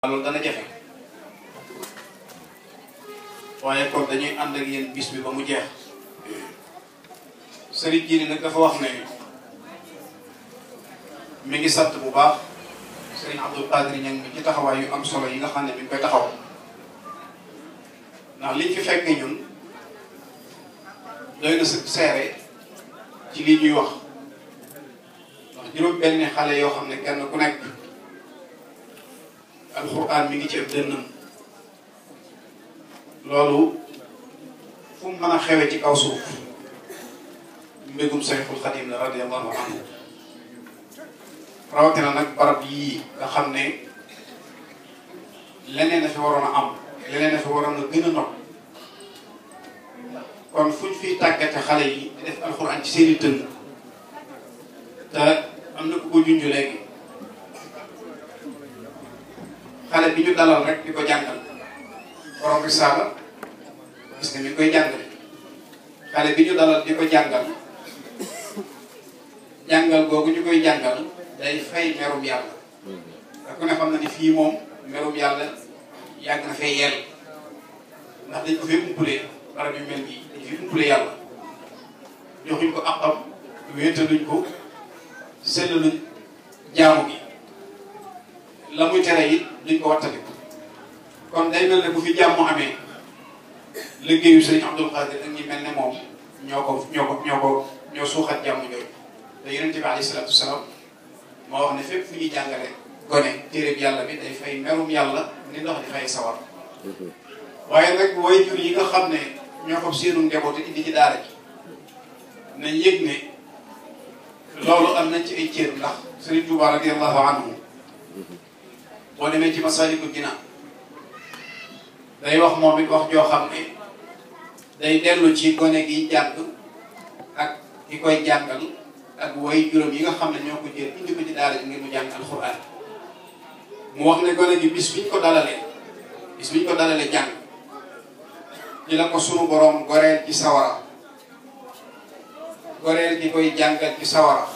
loolu dana jafe waaye kon dañuy ànd ak yéen bis bi ba mu jeex sëriñ ji nag dafa wax ne mi ngi sant bu baax sëriñ Abdul Qadir Ñang mi ci taxawaay yu am solo yi nga xam ne mi ngi koy taxaw ndax liñ fi fekk ñun doy na seere ci lii ñuy wax ndax juróom benn xale yoo xam ne kenn ku nekk alxuraan mi ngi ci ëpp dënnam loolu fu mu mën a xewe ci kaw suuf mbégum Sayxul Xadim la radiyallahu anhu rawatina nag barab yii nga xam ne leneen a fi waroon a am leneen a fi waroon a gën a nopp kon fuñ fiy tàggate xale yi di def alxuraan ci seeni tënn te am na ku ko junj léegi xale bi ñu dalal rek di ko jàngal borom risaala gis nga mi ngi koy jàngale xale bi ñu dalal di ko jàngal jàngal googu ñu koy jàngal day fay merum yàlla te ku ne xam na ni fii moom merum yàlla yàgg na fay yell ndax dañ ko fee umpulee barab yu mel nii dañ fi umpulee yàlla joxuñ ko àqam wéetaluñ ko sellaluñ jaamu gi la muy tere it duñ ko wattaliku kon day mel ne bu fi jàmm amee liggéeyu sëriñ Abdul Qadir ak ñi mel ne moom ñoo suuxat jàmm jooju te yonent bi alayhi salaatu wasalaam moo wax ne fépp fu ñuy jàngale gone téereb yàlla bi day fay merum yàlla ni ndox di fay sawar waaye nag waajur yi nga xam ne ñoo ko seenu njaboot indi ci daara ji nañ yëg ne loolu am nañ ci ay cër ndax Sëriñ Tuubaa radiyallahu anhu boo demee ci Masaalikul Jinaan day wax moom it wax joo xam ne day dellu ci gone gi jàng ak ki koy jàngal ak way juróom yi nga xam ne ñoo ko jël indi ko ci daara ji ngir mu jàng alxuraan mu wax ne gone gi bis biñ ko dalalee jàng ci la ko sunu boroom goreel ci sawara goreel ki koy jàngal ci sawara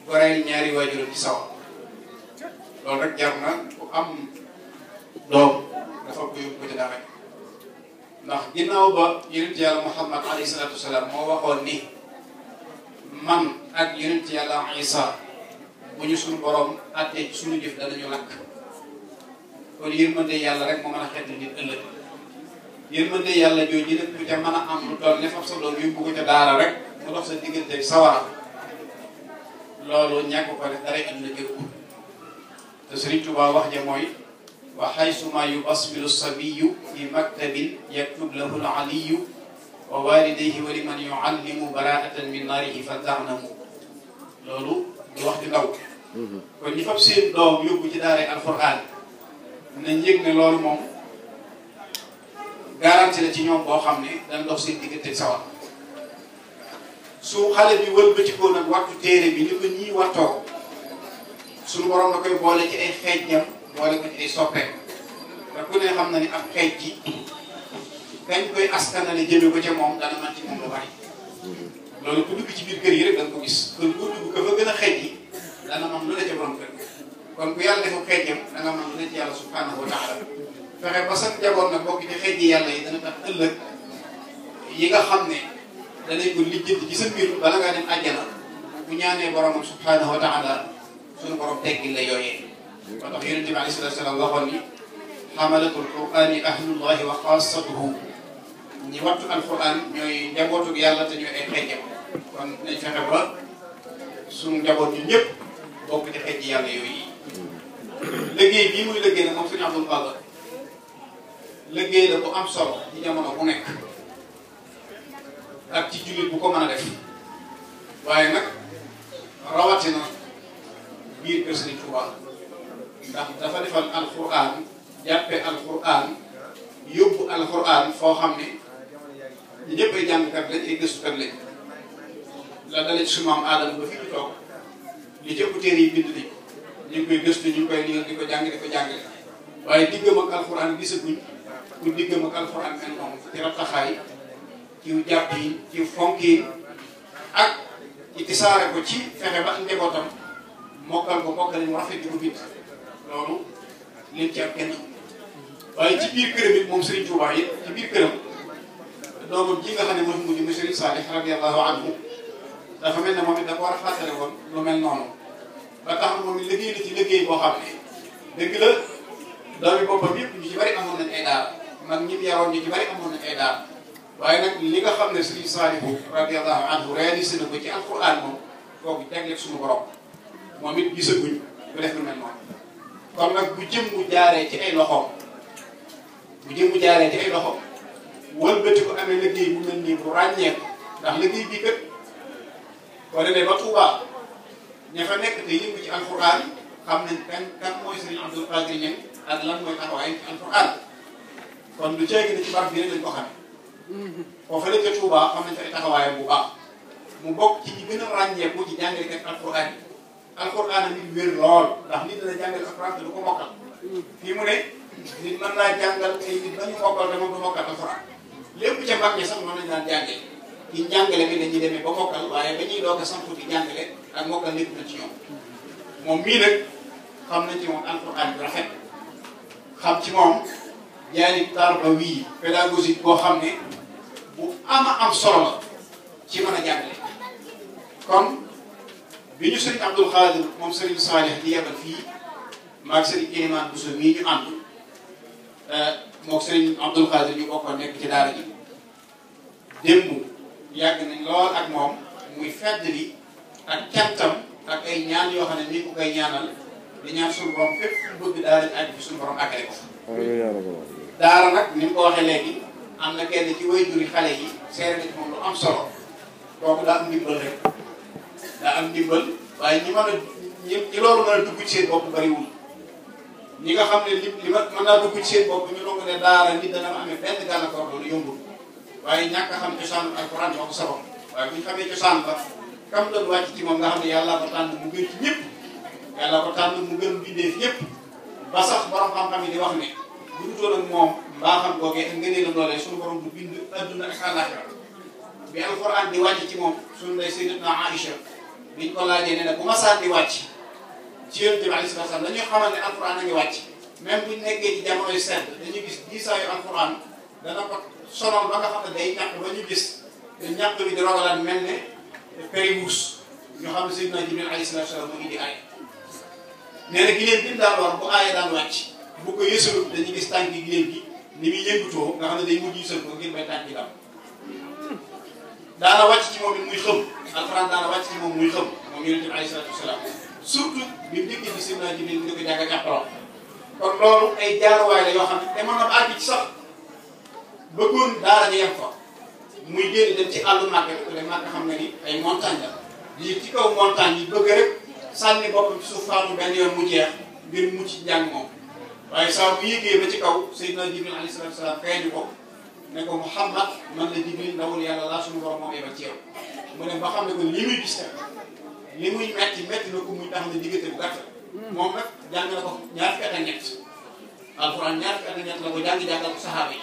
goreel ñaari waajuram ci sawara loolu rek jar na ku am doom dafa ko yóbbu ko ci daara ndax ginnaaw ba yonent yàlla Muhammad alayhi salaatu wasalaam moo waxoon ni man ak yonent yàlla Isa bu ñu suñu borom àttee ci suñu jëf danañu lakk kon yërmande yàlla rek moo mën a xeetli nit ëllëg yërmande yàlla jooju nag ku ca mën a am lu toll ne fab sa doom yóbbu ko ca daara rek mu dox sa diggante sawara loolu ñàkk ko def dara ëllëg jëru ko te Sëriñ Tuubaa wax ja mooy wa xaysuma yubasmilu sabiyu fi maktabin yaktub lahu al-aliyu wa walidayhi wa liman yuallimu baraatan min naarihi fa tarnamu loolu di wax di ndaw kon ñi fab seen doom yóbbu ci daaray alquran nañ yëg ne loolu moom garanti la ci ñoom boo xam ne dañ dox seen diggante sawar su xale bi wëlbatikoo nag wattu téere bi ni ko ñii wattoo suñu borom da koy boole ci ay xeejjam boole ko ci ay soppeek te ku ne xam na ni ab xeej ji kañ koy askanale jëme ko ca moom dana man ci moom lu bari loolu ku dugg ci biir kër yi rek danga ko gis kon ku dugg ka fa gën a xeej yi dana man lu ne ca borom kër kon ku yàlla defu xeejjam danga man lu ne ci yàlla subhanahu wa taala fexe ba sax jaboot nag bokk ci xeej yi yàlla yi dana tax ëllëg yi nga xam ne danañ ko lijjanti ci sa mbir bala ngaa dem àjjana bu ñaanee boromam subhanahu wa taala suñu borom teggil la yooyee moo tax yonent bi alayhi salaatu wa salaam waxoon ni xamalatul qur'aani ahlullahi wa xaasatuhu ñi wattu alquran ñooy njabootug yàlla te ñooy ay xeejjam kon nañ fexe ba suñu njaboot ñu ñëpp bokk ci xeej yàlla yooyu yi liggéey bii muy liggéey nag moom suñu Abdul Qadir liggéey la bu am solo ci jamono bu nekk ak ci jullit bu ko mën a def waaye nag rawatina biir kër Sëriñ Tuubaa ndax dafa defal alquran jàppe alquran yóbbu alquran foo xam ne ñu ñëpp ay jàngkat lañ ay gëstukat lañ la dalee ci suñu maam Aadama ba fi ñu toog li jëpp téere yi bind nañ ñu ngi koy gëstu ñu ngi koy liggéey di ko jàng di ko jàngale waaye diggam ak alquran gisaguñ ku diggam ak alquran mel noonu ci rattaxaay ci jàpp yi ci fonk yi ak ci tisaare ko ci fexe ba ak njabootam mokkal ko mokkal ñu rafet di ko bind loolu lim ci am kenn waaye ci biir këram it moom Serigne Touba it ci biir këram doomam ji nga xam ne moo fi mujj muy Serigne Salih radiyallahu anhu dafa mel ne moom it dafa war a fàttale woon lu mel noonu ba tax na moom it liggéey na ci liggéey boo xam ne dëgg la doomi boppam yëpp ñu ci bari amoon nañ ay daara mag ñi yaroon ñu ci bari amoon nañ ay daara waaye nag li nga xam ne Serigne Saliou radiyallahu anhu réalisé na ko ci alquran moom kooku jagleel suñu borom moom it gisaguñ bu def lu mel noonu kon nag bu jëm mu jaaree ci ay loxoom wëlbati ko amee liggéey bu mel nii bu ràññeeku ndax liggéey bii kat boo demee ba Touba ña fa nekk te yëngu ci alquran xam nañ kan mooy Serigne Abdoul Qadir Niang ak lan mooy taxawaay ci alquran kon lu ceegi ne ci barab bi rek lañ ko xamee foofu la ca Touba xam nañ fa ay taxawaayam bu baax mu bokk ci ñi gën a ràññeeku ci jàngalekat alquran yi alquran a nit wér lool ndax nit dana jàngale alquran te du ko mokkal fii mu ne nit mën naa jàngal ay nit ba ñu mokkal te moom du mokkal alquran lépp ca mag ñi sax noonu lañ daan jàngee ci njàngale bi dañuy demee ba mokkal waaye ba ñuy doog a sampu di jàngale ak mokkal lépp na ci ñoom moom mii nag xam nañ ci moom alquran bi rafet xam ci moom jaanib tarbawi pédagogique boo xam ne bu am solo la ci mën a jàngale kon bi ñu Serigne Abdoul Khadir moom Serigne Salih di yebal fii maag Serigne Kéemaan Bousso mii ñu ànd moom Serigne Abdoul Khadir ñu bokkoon nekk ci daara ji démb yàgg nañ lool ak moom muy feddali ak cantam ak ay ñaan yoo xam ne ni ko koy ñaanal di ñaan suñu borom fépp fu bëgg daara ji àgg fi suñu borom àggale ko daara nag ni mu ko waxee léegi am na kenn ci waajuri xale yi seere na ci moom lu am solo kooku daa am ndimbal rek daa am ndimbal waaye ñi mën a ñi loolu mën a dugg ci seen bopp bariwul ñi nga xam ne li mën naa dugg ci seen bopp ñu doog ne daara nit dana amee benn gàllankoor loolu yombul waaye ñàkk a xam cosaanu alquran moo ko sabab waaye bu ñu xamee cosaan ba kam doon wàcc ci moom nga xam ne yàllaa ko tànn mu gën ci ñëpp yàllaa ko tànn mu gën bindeef ñëpp ba sax borom xam-xam yi di wax ne bu dutoon ak moom mbaaxam googee ak ngëneelam loolee suñu borom du bind adduna ak àllaaxira bi alquran di wàcc ci moom suñu ndey sayyidatuna Aïcha biñ ko laajee ne ne bu masaan di wàcc ci yonent bi alayhi salaam dañuy xamal ne alquran a ngi wàcc même buñ nekkee ci jamonoy sedd dañuy gis diisaayu alquran dana ko sonal ba nga xam ne day ñàkk ba ñu gis ñàkk bi di rogalaat mel ne périwuus ñu xam ne sayyidina Jibril alayhi salaam mu indi aaya nee na giléem bi mu daan war bu aaya daan wàcc bu ko yësalut dañuy gis tànki giléem gi ni muy yëngutoo nga xam ne day mujj yësal ko ngir bay tànk yi dam daana wàcc ci moom it muy xëm alquran daana wàcc ci moom muy xëm moom yonent bi alayhi salaatu wasalaam surtout bi mu njëkkee bi sayyidina Jibril di ko jàng jàppaloo kon loolu ay jaaruwaay la yoo xam ne demoon na ba àgg ci sax bëggoon daara ji yem fa muy génn dem ci àllu Màkka ko dem Màkka xam nga ni ay montagne la di ci kaw montagne yi bëgg rek sànni boppam ci suuf faatu benn yoon mu jeex ngir mucc ci njàng moom waaye saa bu yéegee ba ci kaw Seydina Jibril alayhi salaatu wa salaam feeñu ko ne ko Muhammad man la Jibril ndawul yàlla laa suñu borom moom yebal ci yow mu ne ba xam ne ko li muy gis tam li muy metti na ko muy tax ne diggante bu gàtt moom nag jàng na ko ñaar fukki at ak ñett alxuraan ñaar fukki at ak ñett la ko jàngal ko saxaaba yi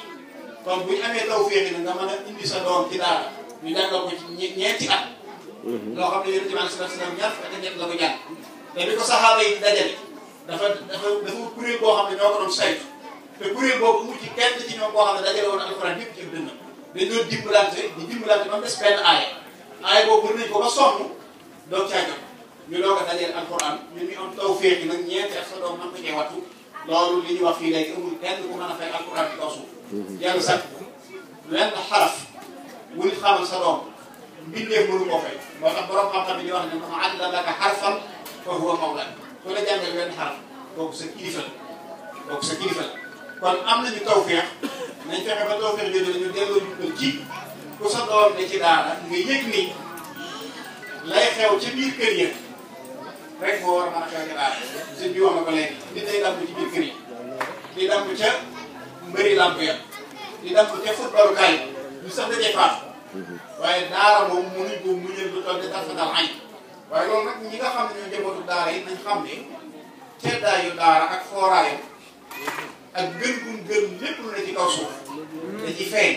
kon bu ñu amee tawfeex na nga mën a indi sa doom ci daara ñu jàngal ko ci ñeenti at loo xam ne yonent bi alayhi salaam ñaar fukki at ak ñett la ko jàng te bi ko saxaaba yi dajale dafa kuréel boo xam ne ñoo ko doon saytu te kuréel boobu mu ci kenn ci ñoom boo xam ne dajale woon alxuraan yëpp ci ëpp dënn dañ doon dimbalante ba mu des benn aaya boobu nañ ko ba sonn doog caa jot ñu doog a dajale alxuraan ñun ñu am tawfeex nag ñeenti at sa doom mën ko cee wattu loolu li ñu wax fii léegi amul kenn ku mën a fay alxuraan ci kaw suuf yàlla sàkk ko lenn xaraf bu nit xamal sa doom mbindeef mënu koo fay moo tax borom xam-xam yi di wax ne man allamaka harfan fa huwa mawlak ku la jàngal benn xaraf kooku sa kilifa la kon am nañu tawfeex nañ fexe ba tawfeex jooju dañu delloo jukkal ci ku sa doom ne ci daara nga yëg ni lay xew ci biir kër yi rek moo war a mën a xew ci daara sëñ bi wax na ko léegi nit day damb ci biir kër yi di damb ca mbëri lamp ya di damb ca footballu kaay ñu sax dajee faatu waaye daara moom mënuñ ko muñal lu toll ne dafa dal añ waaye loolu nag ñi nga xam ne ñoo njabootu daara yi nañ xam ne teddaayu daara ak fooraayam ak gën gum gën lépp lu ne ci kaw suuf da ci feeñ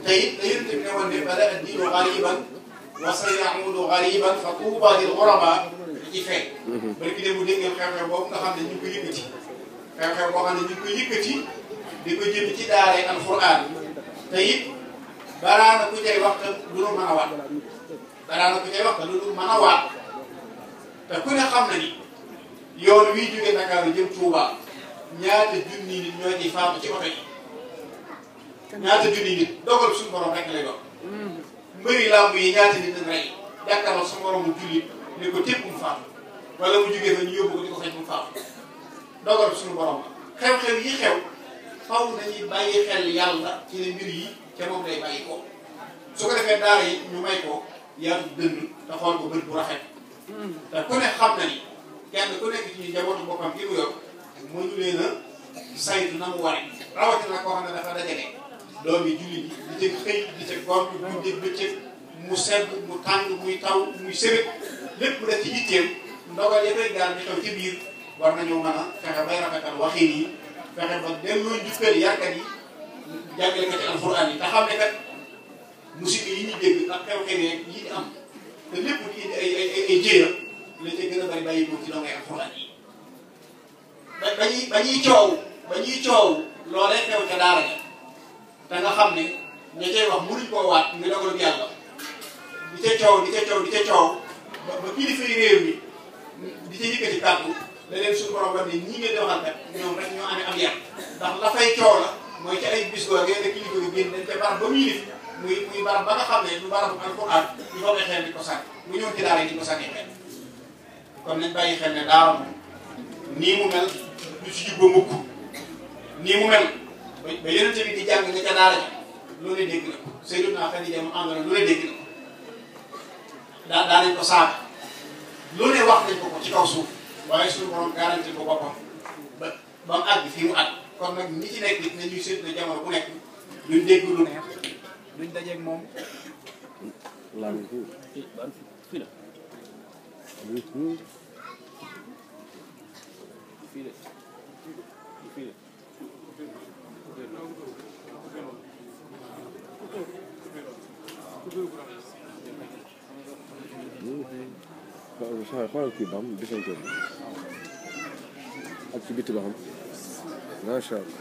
te it da yonent bi ne woon ne bada ad-diinu ghariban wa sayaudu ghariban fa tuuba lil ghuraba da ci feeñ bari ki dem bu dégg ngeen xew-xew boobu nga xam ne ñu ngi ko yëkkati xew-xew boo xam ne ñu ngi koy yëkkati di ko jëm ci daaray alxuraan te it baraana ku cay wax te du lu mën a waat baraana ku cay wax te du lu mën a waat te ku ne xam na ni yoon wii jógee Dakar jëm Touba ñaata junni nit ñoo ciy faatu ci oto yi ñaata junni nit dogal suñu borom rek lay doon mbëri làmb yi ñaata nit dañ rey jàkkaarloo sa moromu jullit ni ko tépp mu faatu wala mu jógee fa ñu yóbbu ko di ko faj mu faatu dogal suñu borom la xew-xew yi xew faw nañuy bàyyi xel yàlla ci ne mbir yi ca moom lay bàyyi ko su ko defee daara yi ñu may ko yaatu dënd te xool ko bët bu rafet te ku ne xam na ni kenn ku nekk ci ñu njabootu boppam gi mu yor mënu leen a saytu na mu waree rawatina koo xam ne dafa dajale doom yi jullit yi di ca xëy di ca gont guddeeg bëccëg mu sedd mu tàng muy taw muy sëbët lépp mu def ci yitteem ndogal ya koy gaar di xew ci biir war nañoo mën a fexe bay rafetal waxin yi fexe ba delloo njukkal yarkat yi jàngalekat yi alxuraan yi te xam ne kat musiba yi ñu dégg ak xew-xew yi di am te lépp di indi ay jéeya la ca gën a bari bàyyi ko ci dongay alxuraan yi ba ñuy coow loolee xew ca daara ja te nga xam ne ña cay wax mënuñ koo waat nga dogal yàlla di ca coow ba kilifa yi réew mi di ca yëkkati kàddu la leen suñu borom war ne ñii ngeen di waxal kat ñoom rek ñoo amee am yar ndax la fay coow la mooy ci ay bis googee rek kilifa yi génn dañ ca barab ba muy nit muy barab ba nga xam ne du barabu alxuraan ñu fa koy xel di ko sànni bu ñëw ci daara yi di ko sànni xel kon nañ bàyyi xel ne daara moom nii mu mel du ci jubba mukk nii mu mel ba yeneen tamit di jàng nga ca daara ja lu ne dégg na ko Seydina Xadija mu àndoon lu ne dégg na ko daa nañ ko saaga lu ne wax nañ ko ci kaw suuf waaye suñu borom garanti ko boppam ba mu àgg fii mu àgg kon nag ñi ci nekk nit ne ñuy seet na jamono bu nekk duñ dégg lu neex duñ dajeeg moom. xoolal kii ba xam defañ ko ak ci bitti ba xam macha allah